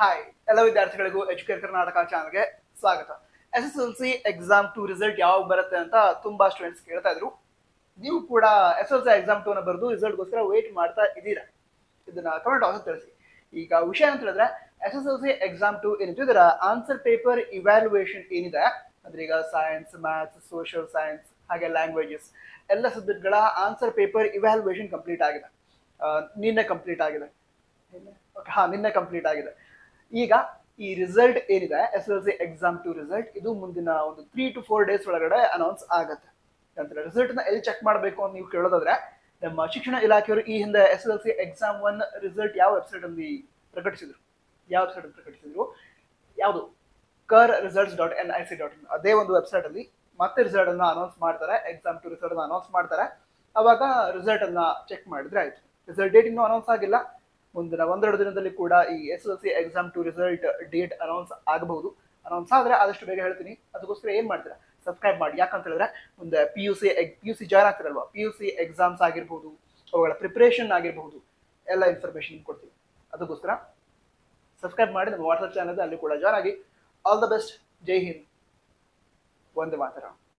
Hi ಎಲ್ಲ ವಿದ್ಯಾರ್ಥಿಗಳಿಗೂ Educare Karnataka ಚಾನಲ್ಗೆ ಸ್ವಾಗತ. SSLC ಎಕ್ಸಾಮ್ 2 ರಿಸಲ್ಟ್ ಯಾವಾಗ ಬರುತ್ತೆ ಅಂತ ತುಂಬಾ ಸ್ಟೂಡೆಂಟ್ಸ್ ಕೇಳ್ತಾ ಇದ್ರು. ನೀವು ಕೂಡ SSLC ಎಕ್ಸಾಮ್ 2 ನ ಬರೆದು ರಿಸಲ್ಟ್ಗೋಸ್ಕರ ವೇಟ್ ಮಾಡ್ತಾ ಇದ್ದೀರಾ? ಇದನ್ನ ಕಮೆಂಟ್ ಬಾಕ್ಸ್ ತಿಳಿಸಿ. ಈಗ ವಿಷಯ ಅಂತ ಹೇಳಿದ್ರೆ SSLC ಎಕ್ಸಾಮ್ 2 ಏನಿದೆ ಇದರ ಆನ್ಸರ್ ಪೇಪರ್ ಇವ್ಯಾಲ್ಯೂಯೇಷನ್ ಏನಿದೆ ಅಂದ್ರೆ ಈಗ ಸೈನ್ಸ್, ಮ್ಯಾಥ್ಸ್, ಸೋಷಿಯಲ್ ಸೈನ್ಸ್ ಹಾಗೆ ಲ್ಯಾಂಗ್ವೇಜಸ್ ಎಲ್ಲ ಸಬ್ಜೆಕ್ಟ್ಗಳ ಆನ್ಸರ್ ಪೇಪರ್ ಇವ್ಯಾಲ್ಯೂಯೇಷನ್ ಕಂಪ್ಲೀಟ್ ಆಗಿದೆ. ನಿನ್ನೆ ಕಂಪ್ಲೀಟ್ ಆಗಿದೆ. ನಿನ್ನೆ ಕಂಪ್ಲೀಟ್ ಆಗಿದೆ. ಈಗ ಈ ರಿಸಲ್ಟ್ ಏನಿದೆ SSLC ಎಕ್ಸಾಮ್ 2 ರಿಸಲ್ಟ್ ಇದು ಮುಂದಿನ ಒಂದು 3 to 4 ಡೇಸ್ ಒಳಗಡೆ ಅನೌನ್ಸ್ ಆಗುತ್ತೆ ಅಂತ. ರಿಸಲ್ಟ್ ನ ಎಲ್ಲಿ ಚೆಕ್ ಮಾಡಬೇಕು ಅಂತ ನೀವು ಕೇಳೋದಾದ್ರೆ ನಮ್ಮ ಶಿಕ್ಷಣ ಇಲಾಖೆಯವರು ಈ ಹಿಂದೆ SSLC ಎಕ್ಸಾಮ್ 1 ರಿಸಲ್ಟ್ ಯಾವ ವೆಬ್ಸೈಟ್ ಅಲ್ಲಿ ಪ್ರಕಟಿಸಿದ್ರು? ಯಾವುದು kerresults.nic.in ಅದೇ ಒಂದು ವೆಬ್ಸೈಟ್ ಅಲ್ಲಿ ಮತ್ತೆ ರಿಸಲ್ಟ್ ಅನ್ನ ಅನೌನ್ಸ್ ಮಾಡ್ತಾರೆ. ಎಕ್ಸಾಮ್ 2 ರಿಸಲ್ಟ್ ಅನ್ನ ಅನೌನ್ಸ್ ಮಾಡ್ತಾರೆ. ಅವಾಗ ರಿಸಲ್ಟ್ ಅನ್ನ ಚೆಕ್ ಮಾಡಿದ್ರೆ ಆಯ್ತು. ರಿಸಲ್ಟ್ ಡೇಟ್ ಇನ್ನೂ ಅನೌನ್ಸ್ ಆಗಿಲ್ಲ. ಮುಂದಿನ ಒಂದೆರಡು ದಿನದಲ್ಲಿ ಕೂಡ ಈ SSLC exam 2 result date announce ಆಗಬಹುದು. ಅನೌನ್ಸ್ ಆದ್ರೆ ಆದಷ್ಟು ಬೇಗ ಹೇಳ್ತೀನಿ. ಅದಕ್ಕೋಸ್ಕರ ಏನ್ ಮಾಡ್ತೀರಾ, ಸಬ್ಸ್ಕ್ರೈಬ್ ಮಾಡಿ. ಯಾಕಂತ ಹೇಳಿದ್ರೆ ಮುಂದೆ ಪಿ ಯು ಸಿ ಜಾಯ್ನ್ ಆಗ್ತಿರಲ್ವಾ, PUC ಎಕ್ಸಾಮ್ಸ್ ಆಗಿರ್ಬೋದು, ಅವುಗಳ ಪ್ರಿಪರೇಷನ್ ಆಗಿರ್ಬಹುದು, ಎಲ್ಲ ಇನ್ಫಾರ್ಮೇಶನ್ ಕೊಡ್ತೀವಿ. ಅದಕ್ಕೋಸ್ಕರ ಸಬ್ಸ್ಕ್ರೈಬ್ ಮಾಡಿ. ನಮ್ಮ ವಾಟ್ಸ್ಆಪ್ ಚಾನಲ್ ಅಲ್ಲಿ ಕೂಡ ಜಾಯ್ನ್ ಆಗಿ. All the best. Jai Hind. Vande Mataram.